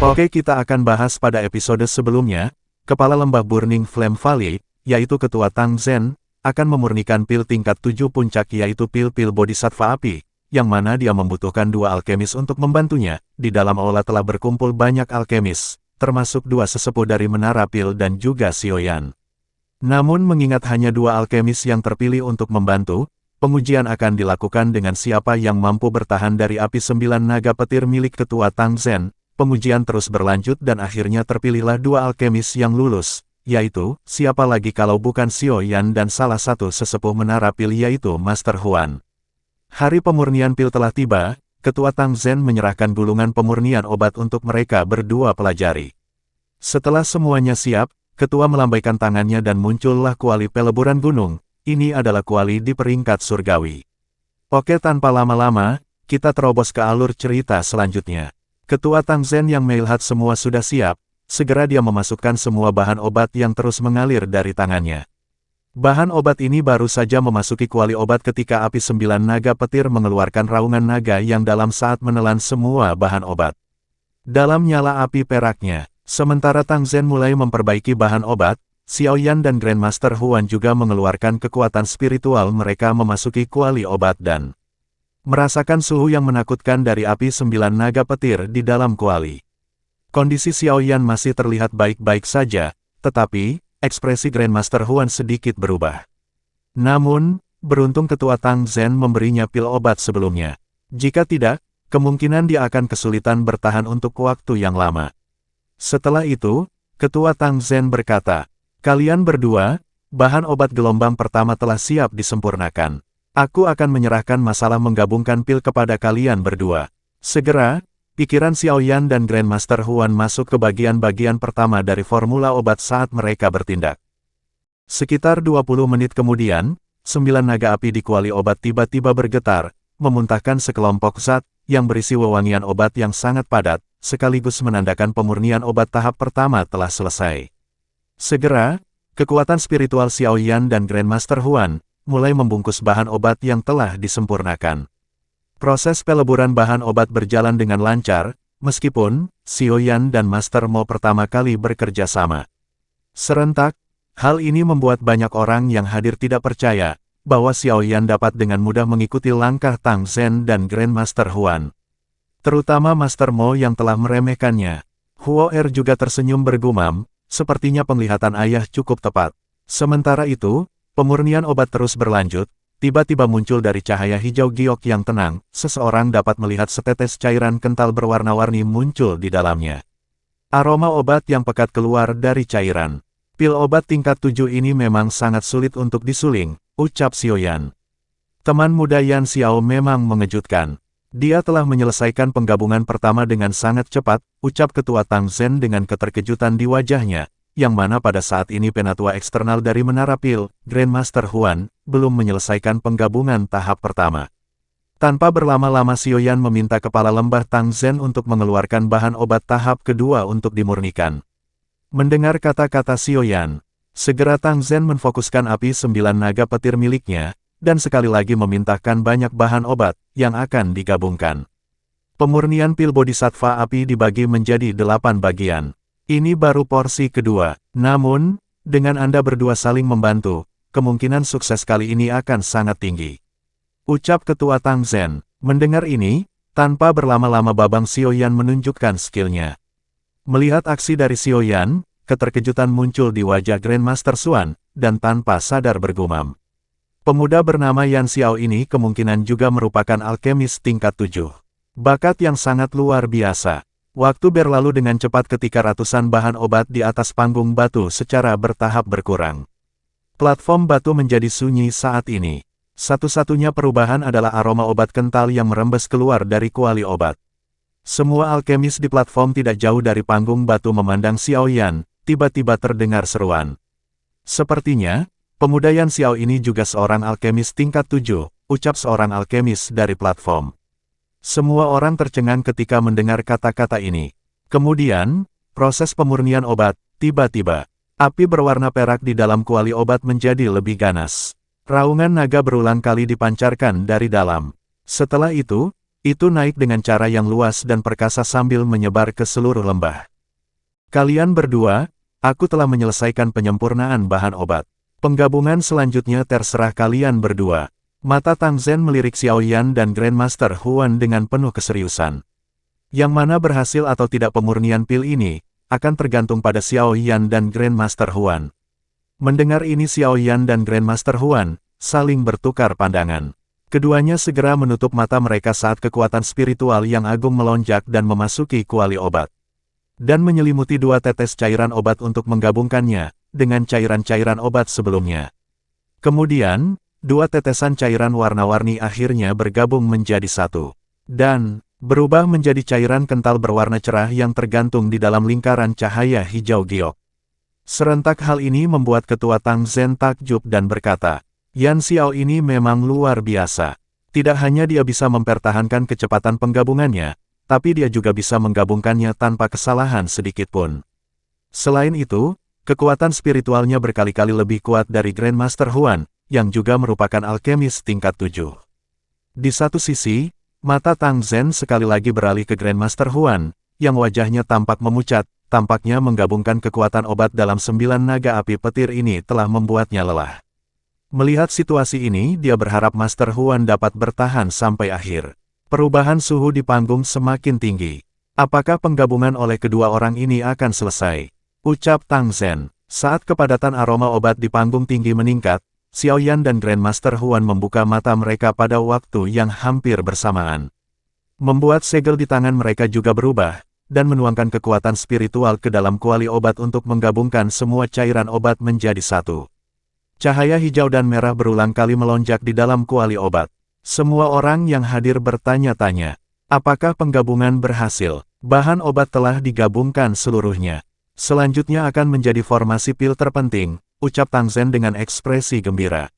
Oke, kita akan bahas pada episode sebelumnya, Kepala Lembah Burning Flame Valley, yaitu Ketua Tang Zhen, akan memurnikan pil tingkat 7 puncak yaitu pil-pil Bodhisattva Api, yang mana dia membutuhkan 2 alkemis untuk membantunya. Di dalam aula telah berkumpul banyak alkemis, termasuk 2 sesepuh dari Menara Pil dan juga Xiaoyan. Namun mengingat hanya 2 alkemis yang terpilih untuk membantu, pengujian akan dilakukan dengan siapa yang mampu bertahan dari api 9 naga petir milik Ketua Tang Zhen. Pengujian terus berlanjut dan akhirnya terpilihlah 2 alkemis yang lulus, yaitu, siapa lagi kalau bukan Xiaoyan dan salah satu sesepuh Menara Pil yaitu Master Huan. Hari pemurnian pil telah tiba, Ketua Tang Zhen menyerahkan gulungan pemurnian obat untuk mereka berdua pelajari. Setelah semuanya siap, Ketua melambaikan tangannya dan muncullah kuali peleburan gunung. Ini adalah kuali di peringkat surgawi. Oke, tanpa lama-lama, kita terobos ke alur cerita selanjutnya. Ketua Tang Zhen yang melihat semua sudah siap, segera dia memasukkan semua bahan obat yang terus mengalir dari tangannya. Bahan obat ini baru saja memasuki kuali obat ketika api 9 naga petir mengeluarkan raungan naga yang dalam saat menelan semua bahan obat. Dalam nyala api peraknya, sementara Tang Zhen mulai memperbaiki bahan obat, Xiaoyan dan Grandmaster Huan juga mengeluarkan kekuatan spiritual mereka memasuki kuali obat dan merasakan suhu yang menakutkan dari api 9 naga petir di dalam kuali. Kondisi Xiaoyan masih terlihat baik-baik saja, tetapi, ekspresi Grandmaster Huan sedikit berubah. Namun, beruntung Ketua Tang Zhen memberinya pil obat sebelumnya. Jika tidak, kemungkinan dia akan kesulitan bertahan untuk waktu yang lama. Setelah itu, Ketua Tang Zhen berkata, "Kalian berdua, bahan obat gelombang pertama telah siap disempurnakan. Aku akan menyerahkan masalah menggabungkan pil kepada kalian berdua." Segera, pikiran Xiaoyan dan Grandmaster Huan masuk ke bagian-bagian pertama dari formula obat saat mereka bertindak. Sekitar 20 menit kemudian, 9 naga api di kuali obat tiba-tiba bergetar, memuntahkan sekelompok zat yang berisi wewangian obat yang sangat padat, sekaligus menandakan pemurnian obat tahap pertama telah selesai. Segera, kekuatan spiritual Xiaoyan dan Grandmaster Huan mulai membungkus bahan obat yang telah disempurnakan. Proses peleburan bahan obat berjalan dengan lancar, meskipun Xiaoyan dan Master Mo pertama kali bekerja sama. Serentak, hal ini membuat banyak orang yang hadir tidak percaya bahwa Xiaoyan dapat dengan mudah mengikuti langkah Tang Zhen dan Grandmaster Huan. Terutama Master Mo yang telah meremehkannya. Huo Er juga tersenyum bergumam, sepertinya penglihatan ayah cukup tepat. Sementara itu, pemurnian obat terus berlanjut, tiba-tiba muncul dari cahaya hijau giok yang tenang, seseorang dapat melihat setetes cairan kental berwarna-warni muncul di dalamnya. Aroma obat yang pekat keluar dari cairan. Pil obat tingkat 7 ini memang sangat sulit untuk disuling, ucap Xiaoyan. Teman muda Yan Xiao memang mengejutkan. Dia telah menyelesaikan penggabungan pertama dengan sangat cepat, ucap Ketua Tang Zhen dengan keterkejutan di wajahnya, yang mana pada saat ini penatua eksternal dari Menara Pil, Grandmaster Huan, belum menyelesaikan penggabungan tahap pertama. Tanpa berlama-lama Xiaoyan meminta Kepala Lembah Tang Zhen untuk mengeluarkan bahan obat tahap kedua untuk dimurnikan. Mendengar kata-kata Xiaoyan, segera Tang Zhen menfokuskan api 9 naga petir miliknya, dan sekali lagi memintahkan banyak bahan obat yang akan digabungkan. Pemurnian pil Bodhisattva Api dibagi menjadi 8 bagian. Ini baru porsi kedua, namun, dengan Anda berdua saling membantu, kemungkinan sukses kali ini akan sangat tinggi. Ucap Ketua Tang Zhen. Mendengar ini, tanpa berlama-lama Babang Xiaoyan menunjukkan skillnya. Melihat aksi dari Xiaoyan, keterkejutan muncul di wajah Grandmaster Xuan, dan tanpa sadar bergumam. Pemuda bernama Yan Xiao ini kemungkinan juga merupakan alkemis tingkat 7. Bakat yang sangat luar biasa. Waktu berlalu dengan cepat ketika ratusan bahan obat di atas panggung batu secara bertahap berkurang. Platform batu menjadi sunyi saat ini. Satu-satunya perubahan adalah aroma obat kental yang merembes keluar dari kuali obat. Semua alkemis di platform tidak jauh dari panggung batu memandang Xiaoyan, tiba-tiba terdengar seruan. Sepertinya, pemuda Yan Xiao ini juga seorang alkemis tingkat 7, ucap seorang alkemis dari platform. Semua orang tercengang ketika mendengar kata-kata ini. Kemudian, proses pemurnian obat, tiba-tiba, api berwarna perak di dalam kuali obat menjadi lebih ganas. Raungan naga berulang kali dipancarkan dari dalam. Setelah itu, Itu naik dengan cara yang luas dan perkasa sambil menyebar ke seluruh lembah. Kalian berdua, aku telah menyelesaikan penyempurnaan bahan obat. Penggabungan selanjutnya terserah kalian berdua. Mata Tang Zhen melirik Xiao Yan dan Grandmaster Huan dengan penuh keseriusan. Yang mana berhasil atau tidak pemurnian pil ini, akan tergantung pada Xiao Yan dan Grandmaster Huan. Mendengar ini Xiao Yan dan Grandmaster Huan, saling bertukar pandangan. Keduanya segera menutup mata mereka saat kekuatan spiritual yang agung melonjak dan memasuki kuali obat. Dan menyelimuti 2 tetes cairan obat untuk menggabungkannya, dengan cairan-cairan obat sebelumnya. Kemudian, 2 tetesan cairan warna-warni akhirnya bergabung menjadi 1. Dan, berubah menjadi cairan kental berwarna cerah yang tergantung di dalam lingkaran cahaya hijau giok. Serentak hal ini membuat ketua Tang Zhen takjub dan berkata, Yan Xiao ini memang luar biasa. Tidak hanya dia bisa mempertahankan kecepatan penggabungannya, tapi dia juga bisa menggabungkannya tanpa kesalahan sedikitpun. Selain itu, kekuatan spiritualnya berkali-kali lebih kuat dari Grandmaster Huan, yang juga merupakan alkemis tingkat 7. Di satu sisi, mata Tang Zhen sekali lagi beralih ke Grandmaster Huan, yang wajahnya tampak memucat, tampaknya menggabungkan kekuatan obat dalam 9 naga api petir ini telah membuatnya lelah. Melihat situasi ini, dia berharap Master Huan dapat bertahan sampai akhir. Perubahan suhu di panggung semakin tinggi. Apakah penggabungan oleh kedua orang ini akan selesai? Ucap Tang Zhen. Saat kepadatan aroma obat di panggung tinggi meningkat, Xiao Yan dan Grandmaster Huan membuka mata mereka pada waktu yang hampir bersamaan. Membuat segel di tangan mereka juga berubah, dan menuangkan kekuatan spiritual ke dalam kuali obat untuk menggabungkan semua cairan obat menjadi 1. Cahaya hijau dan merah berulang kali melonjak di dalam kuali obat. Semua orang yang hadir bertanya-tanya, apakah penggabungan berhasil? Bahan obat telah digabungkan seluruhnya. Selanjutnya akan menjadi formasi pil terpenting, ucap Tang Zhen dengan ekspresi gembira.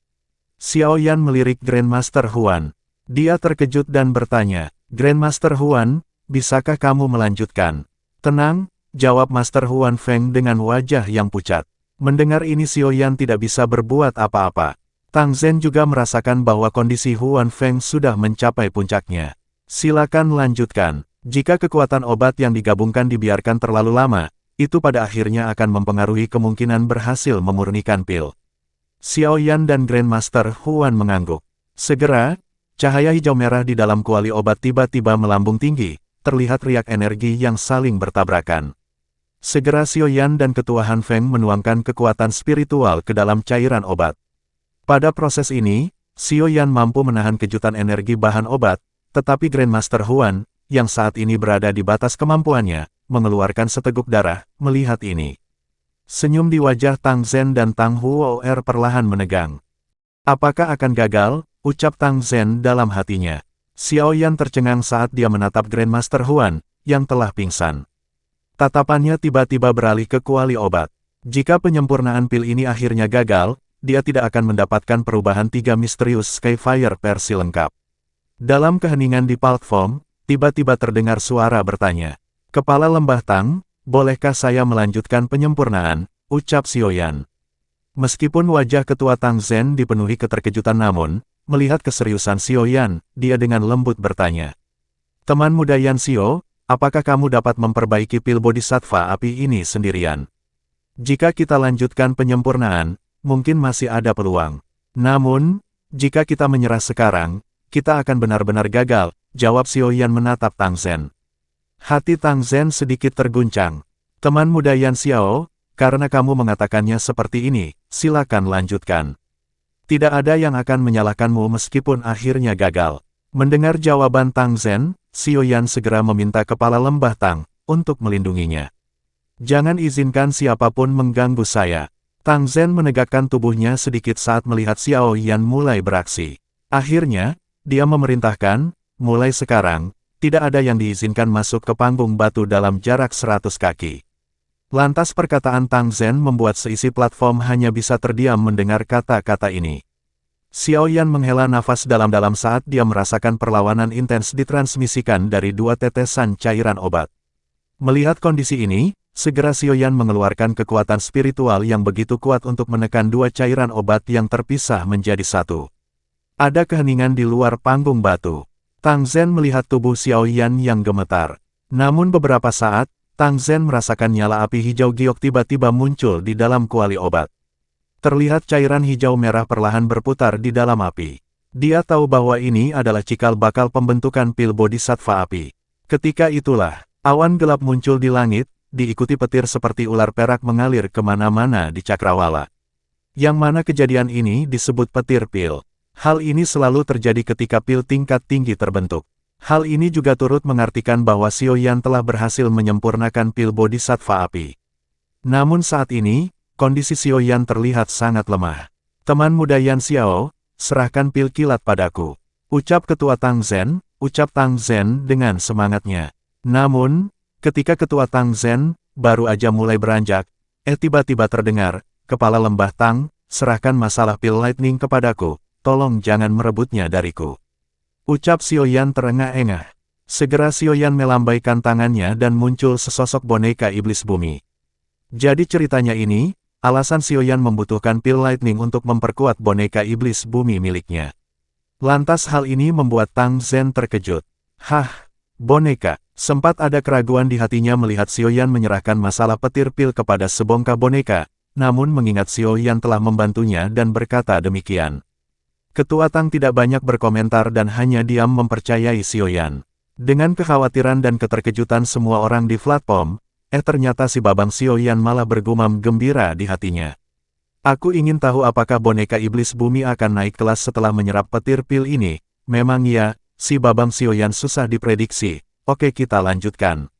Xiao Yan melirik Grandmaster Huan. Dia terkejut dan bertanya, Grandmaster Huan, bisakah kamu melanjutkan? Tenang, jawab Master Huan Feng dengan wajah yang pucat. Mendengar ini Xiao Yan tidak bisa berbuat apa-apa. Tang Zhen juga merasakan bahwa kondisi Huan Feng sudah mencapai puncaknya. Silakan lanjutkan. Jika kekuatan obat yang digabungkan dibiarkan terlalu lama, itu pada akhirnya akan mempengaruhi kemungkinan berhasil memurnikan pil. Xiao Yan dan Grandmaster Huan mengangguk. Segera, cahaya hijau merah di dalam kuali obat tiba-tiba melambung tinggi, terlihat riak energi yang saling bertabrakan. Segera Xiao Yan dan Ketua Han Feng menuangkan kekuatan spiritual ke dalam cairan obat. Pada proses ini, Xiao Yan mampu menahan kejutan energi bahan obat, tetapi Grandmaster Huan, yang saat ini berada di batas kemampuannya, mengeluarkan seteguk darah, melihat ini. Senyum di wajah Tang Zhen dan Tang Huo'er perlahan menegang. Apakah akan gagal? Ucap Tang Zhen dalam hatinya. Xiao Yan tercengang saat dia menatap Grandmaster Huan, yang telah pingsan. Tatapannya tiba-tiba beralih ke kuali obat. Jika penyempurnaan pil ini akhirnya gagal, dia tidak akan mendapatkan perubahan 3 misterius Skyfire versi lengkap. Dalam keheningan di platform, tiba-tiba terdengar suara bertanya. Kepala Lembah Tang, bolehkah saya melanjutkan penyempurnaan? Ucap Xiao Yan. Meskipun wajah Ketua Tang Zhen dipenuhi keterkejutan namun, melihat keseriusan Xiao Yan, dia dengan lembut bertanya. Teman muda Yan Xiao, apakah kamu dapat memperbaiki pil Bodhisattva api ini sendirian? Jika kita lanjutkan penyempurnaan, mungkin masih ada peluang. Namun, jika kita menyerah sekarang, kita akan benar-benar gagal, jawab Xiao Yan menatap Tang Zhen. Hati Tang Zhen sedikit terguncang. Teman muda Yan Xiao, karena kamu mengatakannya seperti ini, silakan lanjutkan. Tidak ada yang akan menyalahkanmu meskipun akhirnya gagal. Mendengar jawaban Tang Zhen, Xiao Yan segera meminta Kepala Lembah Tang untuk melindunginya. Jangan izinkan siapapun mengganggu saya. Tang Zhen menegakkan tubuhnya sedikit saat melihat Xiao Yan mulai beraksi. Akhirnya, dia memerintahkan, mulai sekarang, tidak ada yang diizinkan masuk ke panggung batu dalam jarak 100 kaki. Lantas perkataan Tang Zhen membuat seisi platform hanya bisa terdiam mendengar kata-kata ini. Xiao Yan menghela nafas dalam-dalam saat dia merasakan perlawanan intens ditransmisikan dari 2 tetesan cairan obat. Melihat kondisi ini, segera Xiao Yan mengeluarkan kekuatan spiritual yang begitu kuat untuk menekan 2 cairan obat yang terpisah menjadi 1. Ada keheningan di luar panggung batu. Tang Zhen melihat tubuh Xiao Yan yang gemetar. Namun beberapa saat, Tang Zhen merasakan nyala api hijau giok tiba-tiba muncul di dalam kuali obat. Terlihat cairan hijau merah perlahan berputar di dalam api. Dia tahu bahwa ini adalah cikal bakal pembentukan pil bodhisattva api. Ketika itulah, awan gelap muncul di langit, diikuti petir seperti ular perak mengalir kemana-mana di cakrawala. Yang mana kejadian ini disebut petir pil. Hal ini selalu terjadi ketika pil tingkat tinggi terbentuk. Hal ini juga turut mengartikan bahwa Xiao Yan telah berhasil menyempurnakan pil bodhisattva api. Namun saat ini, kondisi Xiao Yan terlihat sangat lemah. Teman muda Yan Xiao, serahkan pil kilat padaku. Ucap Ketua Tang Zhen, ucap Tang Zhen dengan semangatnya. Namun, ketika Ketua Tang Zhen baru aja mulai beranjak, tiba-tiba terdengar, Kepala Lembah Tang, serahkan masalah pil lightning kepadaku. Tolong jangan merebutnya dariku. Ucap Xiao Yan terengah-engah. Segera Xiao Yan melambaikan tangannya dan muncul sesosok boneka iblis bumi. Jadi ceritanya ini, alasan Xiao Yan membutuhkan pil lightning untuk memperkuat boneka iblis bumi miliknya. Lantas hal ini membuat Tang Zhen terkejut. Hah, boneka. Sempat ada keraguan di hatinya melihat Xiao Yan menyerahkan masalah petir pil kepada sebongkah boneka, namun mengingat Xiao Yan telah membantunya dan berkata demikian. Ketua Tang tidak banyak berkomentar dan hanya diam mempercayai Xiao Yan. Dengan kekhawatiran dan keterkejutan semua orang di platform, ternyata si Babang Xiao Yan malah bergumam gembira di hatinya. Aku ingin tahu apakah boneka iblis bumi akan naik kelas setelah menyerap petir pil ini. Memang ya, si Babang Xiao Yan susah diprediksi. Oke, kita lanjutkan.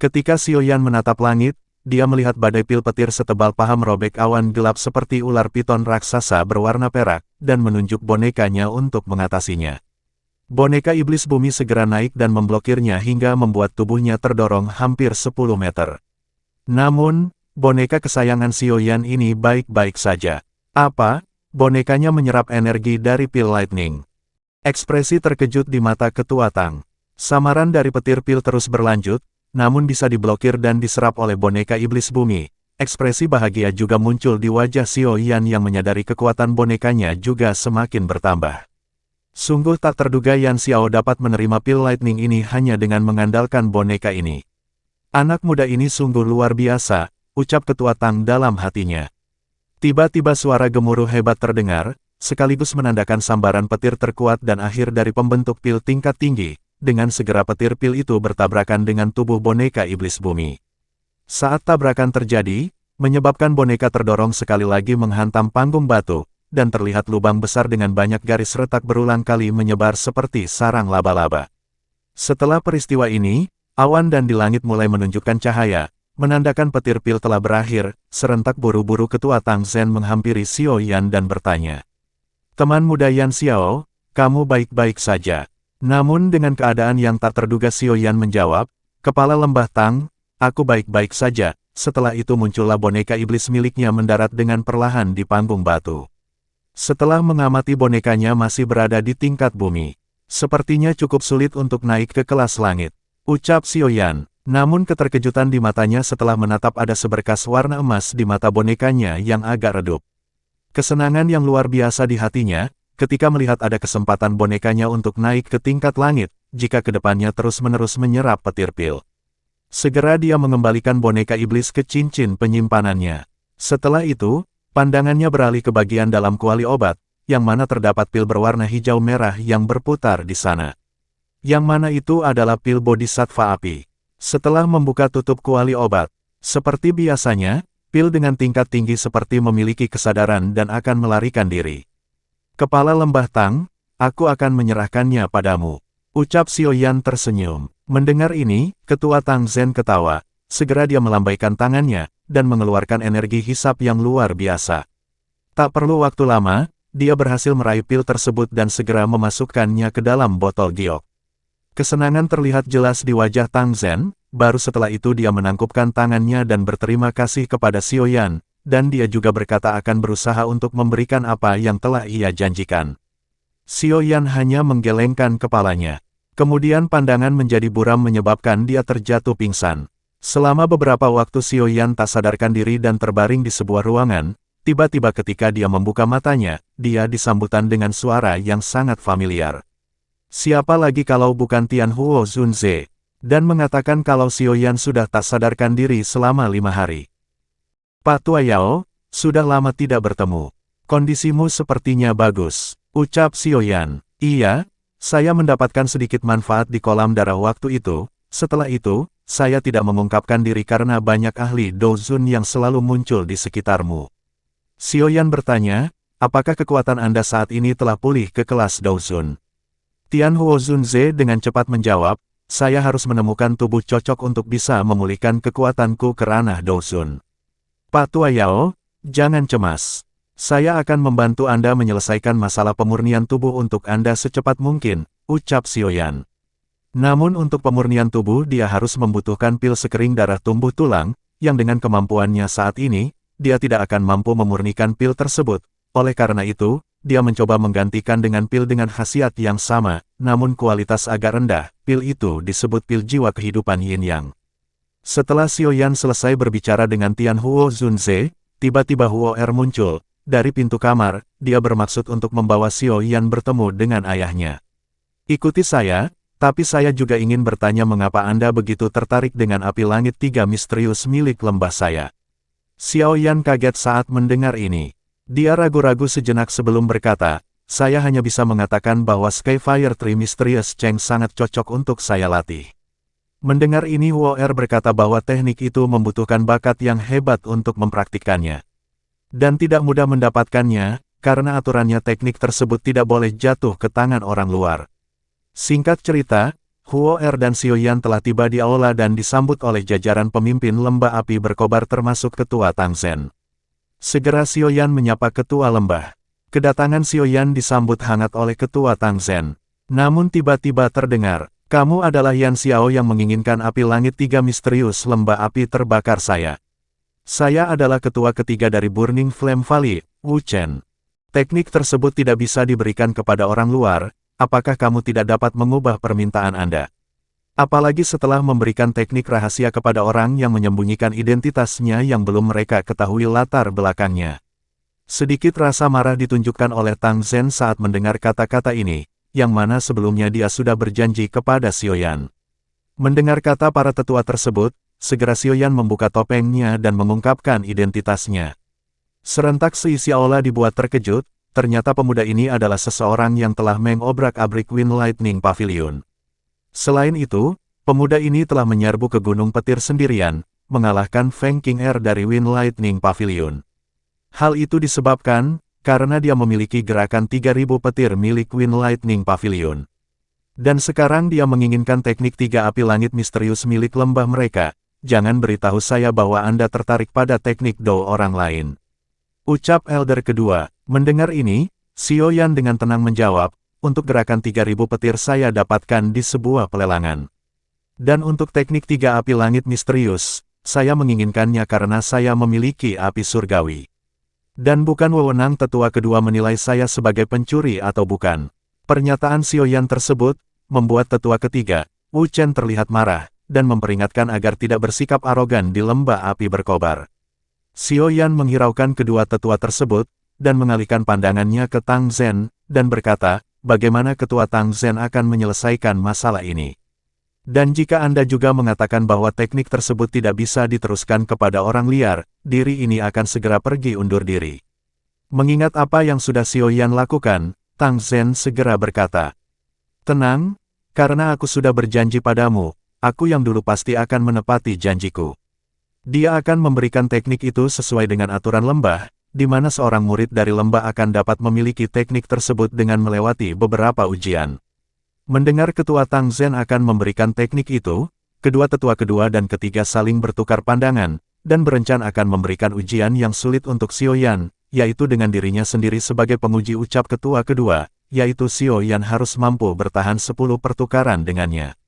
Ketika Xiao Yan menatap langit, dia melihat badai pil petir setebal paha merobek awan gelap seperti ular piton raksasa berwarna perak, dan menunjuk bonekanya untuk mengatasinya. Boneka iblis bumi segera naik dan memblokirnya hingga membuat tubuhnya terdorong hampir 10 meter. Namun, boneka kesayangan Xiao Yan ini baik-baik saja. Apa? Bonekanya menyerap energi dari pil lightning. Ekspresi terkejut di mata Ketua Tang. Samaran dari petir pil terus berlanjut, namun bisa diblokir dan diserap oleh boneka iblis bumi. Ekspresi bahagia juga muncul di wajah Xiao Yan yang menyadari kekuatan bonekanya juga semakin bertambah. Sungguh tak terduga Yan Xiao dapat menerima pil lightning ini hanya dengan mengandalkan boneka ini. Anak muda ini sungguh luar biasa, ucap Ketua Tang dalam hatinya. Tiba-tiba suara gemuruh hebat terdengar, sekaligus menandakan sambaran petir terkuat dan akhir dari pembentuk pil tingkat tinggi. Dengan segera petir pil itu bertabrakan dengan tubuh boneka iblis bumi. Saat tabrakan terjadi, menyebabkan boneka terdorong sekali lagi menghantam panggung batu, dan terlihat lubang besar dengan banyak garis retak berulang kali menyebar seperti sarang laba-laba. Setelah peristiwa ini, awan dan di langit mulai menunjukkan cahaya, menandakan petir pil telah berakhir. Serentak buru-buru Ketua Tang Zhen menghampiri Xiao Yan dan bertanya. Teman muda Yan Xiao, kamu baik-baik saja? Namun dengan keadaan yang tak terduga Xiao Yan menjawab, Kepala Lembah Tang, aku baik-baik saja. Setelah itu muncullah boneka iblis miliknya mendarat dengan perlahan di panggung batu. Setelah mengamati bonekanya masih berada di tingkat bumi. Sepertinya cukup sulit untuk naik ke kelas langit. Ucap Xiao Yan, namun keterkejutan di matanya setelah menatap ada seberkas warna emas di mata bonekanya yang agak redup. Kesenangan yang luar biasa di hatinya, ketika melihat ada kesempatan bonekanya untuk naik ke tingkat langit, jika kedepannya terus-menerus menyerap petir pil. Segera dia mengembalikan boneka iblis ke cincin penyimpanannya. Setelah itu, pandangannya beralih ke bagian dalam kuali obat, yang mana terdapat pil berwarna hijau merah yang berputar di sana. Yang mana itu adalah pil bodhisattva api. Setelah membuka tutup kuali obat, seperti biasanya, pil dengan tingkat tinggi seperti memiliki kesadaran dan akan melarikan diri. Kepala Lembah Tang, aku akan menyerahkannya padamu. Ucap Xiao Yan tersenyum. Mendengar ini, Ketua Tang Zhen ketawa. Segera dia melambaikan tangannya, dan mengeluarkan energi hisap yang luar biasa. Tak perlu waktu lama, dia berhasil meraih pil tersebut dan segera memasukkannya ke dalam botol giok. Kesenangan terlihat jelas di wajah Tang Zhen, baru setelah itu dia menangkupkan tangannya dan berterima kasih kepada Xiao Yan. Dan dia juga berkata akan berusaha untuk memberikan apa yang telah ia janjikan. Xiao Yan hanya menggelengkan kepalanya. Kemudian pandangan menjadi buram menyebabkan dia terjatuh pingsan. Selama beberapa waktu Xiao Yan tak sadarkan diri dan terbaring di sebuah ruangan, tiba-tiba ketika dia membuka matanya, dia disambutan dengan suara yang sangat familiar. Siapa lagi kalau bukan Tian Huo Zunze, dan mengatakan kalau Xiaoyan sudah tak sadarkan diri selama 5 hari. Pak Tua Yao, sudah lama tidak bertemu. Kondisimu sepertinya bagus, ucap Xiaoyan. Iya, saya mendapatkan sedikit manfaat di kolam darah waktu itu. Setelah itu, saya tidak mengungkapkan diri karena banyak ahli Douzun yang selalu muncul di sekitarmu. Xiaoyan bertanya, apakah kekuatan Anda saat ini telah pulih ke kelas Douzun? Tian Huo Zunze dengan cepat menjawab, saya harus menemukan tubuh cocok untuk bisa memulihkan kekuatanku ke ranah Douzun. Pak Tua Yao, jangan cemas. Saya akan membantu Anda menyelesaikan masalah pemurnian tubuh untuk Anda secepat mungkin, ucap Xiaoyan. Namun untuk pemurnian tubuh dia harus membutuhkan pil sekering darah tumbuh tulang, yang dengan kemampuannya saat ini, dia tidak akan mampu memurnikan pil tersebut. Oleh karena itu, dia mencoba menggantikan dengan pil dengan khasiat yang sama, namun kualitas agak rendah. Pil itu disebut pil jiwa kehidupan Yin Yang. Setelah Xiaoyan selesai berbicara dengan Tian Huo Zunze, tiba-tiba Huo Er muncul. Dari pintu kamar, dia bermaksud untuk membawa Xiaoyan bertemu dengan ayahnya. Ikuti saya, tapi saya juga ingin bertanya mengapa Anda begitu tertarik dengan api langit 3 misterius milik lembah saya. Xiaoyan kaget saat mendengar ini. Dia ragu-ragu sejenak sebelum berkata, saya hanya bisa mengatakan bahwa Skyfire Tree Mysterious Cheng sangat cocok untuk saya latih. Mendengar ini Huo Er berkata bahwa teknik itu membutuhkan bakat yang hebat untuk mempraktikkannya. Dan tidak mudah mendapatkannya, karena aturannya teknik tersebut tidak boleh jatuh ke tangan orang luar. Singkat cerita, Huo Er dan Xiaoyan telah tiba di aula dan disambut oleh jajaran pemimpin lembah api berkobar termasuk Ketua Tang Zhen. Segera Xiaoyan menyapa Ketua Lembah. Kedatangan Xiaoyan disambut hangat oleh Ketua Tang Zhen. Namun tiba-tiba terdengar, kamu adalah Yan Xiao yang menginginkan api langit 3 misterius lembah api terbakar saya. Saya adalah ketua ketiga dari Burning Flame Valley, Wu Chen. Teknik tersebut tidak bisa diberikan kepada orang luar, apakah kamu tidak dapat mengubah permintaan Anda? Apalagi setelah memberikan teknik rahasia kepada orang yang menyembunyikan identitasnya yang belum mereka ketahui latar belakangnya. Sedikit rasa marah ditunjukkan oleh Tang Zhen saat mendengar kata-kata ini, yang mana sebelumnya dia sudah berjanji kepada Xiaoyan. Mendengar kata para tetua tersebut, segera Xiaoyan membuka topengnya dan mengungkapkan identitasnya. Serentak seisi aula dibuat terkejut, ternyata pemuda ini adalah seseorang yang telah mengobrak-abrik Wind Lightning Pavilion. Selain itu, pemuda ini telah menyerbu ke Gunung Petir sendirian, mengalahkan Feng King Er dari Wind Lightning Pavilion. Hal itu disebabkan, karena dia memiliki gerakan 3000 petir milik Wind Lightning Pavilion. Dan sekarang dia menginginkan teknik 3 api langit misterius milik lembah mereka. Jangan beritahu saya bahwa Anda tertarik pada teknik Do orang lain. Ucap Elder kedua. Mendengar ini, Xiaoyan dengan tenang menjawab, untuk gerakan 3000 petir saya dapatkan di sebuah pelelangan. Dan untuk teknik 3 api langit misterius, saya menginginkannya karena saya memiliki api surgawi. Dan bukan wewenang tetua kedua menilai saya sebagai pencuri atau bukan. Pernyataan Xiaoyan tersebut, membuat tetua ketiga, Wu Chen terlihat marah, dan memperingatkan agar tidak bersikap arogan di lembah api berkobar. Xiaoyan menghiraukan kedua tetua tersebut, dan mengalihkan pandangannya ke Tang Zhen, dan berkata, bagaimana Ketua Tang Zhen akan menyelesaikan masalah ini? Dan jika Anda juga mengatakan bahwa teknik tersebut tidak bisa diteruskan kepada orang liar, diri ini akan segera pergi undur diri. Mengingat apa yang sudah Xiaoyan lakukan, Tang Zhen segera berkata, tenang, karena aku sudah berjanji padamu, aku yang dulu pasti akan menepati janjiku. Dia akan memberikan teknik itu sesuai dengan aturan lembah, di mana seorang murid dari lembah akan dapat memiliki teknik tersebut dengan melewati beberapa ujian. Mendengar Ketua Tang Zhen akan memberikan teknik itu, kedua tetua kedua dan ketiga saling bertukar pandangan, dan berencana akan memberikan ujian yang sulit untuk Xiaoyan, yaitu dengan dirinya sendiri sebagai penguji ucap ketua kedua, yaitu Xiaoyan harus mampu bertahan 10 pertukaran dengannya.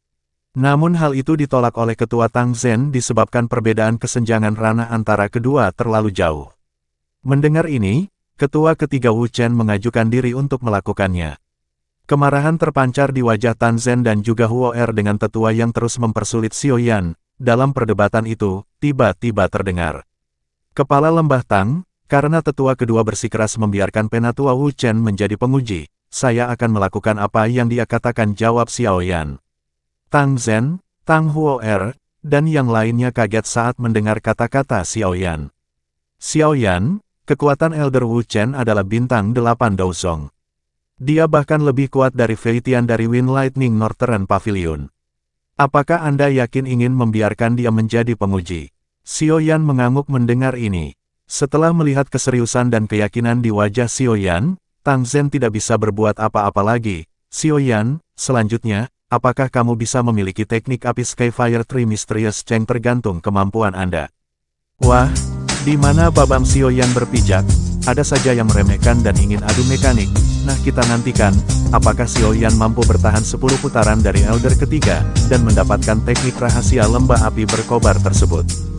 Namun hal itu ditolak oleh Ketua Tang Zhen disebabkan perbedaan kesenjangan ranah antara kedua terlalu jauh. Mendengar ini, ketua ketiga Wu Chen mengajukan diri untuk melakukannya. Kemarahan terpancar di wajah Tang Zhen dan juga Huo Er dengan tetua yang terus mempersulit Xiaoyan. Dalam perdebatan itu, tiba-tiba terdengar. Kepala lembah Tang, karena tetua kedua bersikeras membiarkan penatua Wu Chen menjadi penguji, saya akan melakukan apa yang dia katakan, jawab Xiao Yan. Tang Zhen, Tang Huo'er, dan yang lainnya kaget saat mendengar kata-kata Xiao Yan. Xiao Yan, kekuatan Elder Wu Chen adalah bintang 8 Douzong. Dia bahkan lebih kuat dari Fei Tian dari Wind Lightning Northern Pavilion. Apakah Anda yakin ingin membiarkan dia menjadi penguji? Xiao Yan mengangguk mendengar ini. Setelah melihat keseriusan dan keyakinan di wajah Xiao Yan, Tang Zhen tidak bisa berbuat apa-apa lagi. Xiao Yan, selanjutnya, apakah kamu bisa memiliki teknik api Skyfire Tree Mysterious Cheng tergantung kemampuan Anda? Wah, di mana Babang Xiao Yan berpijak? Ada saja yang meremehkan dan ingin adu mekanik. Nah, kita nantikan, apakah Xiao Yan mampu bertahan 10 putaran dari Elder ketiga, dan mendapatkan teknik rahasia lembah api berkobar tersebut.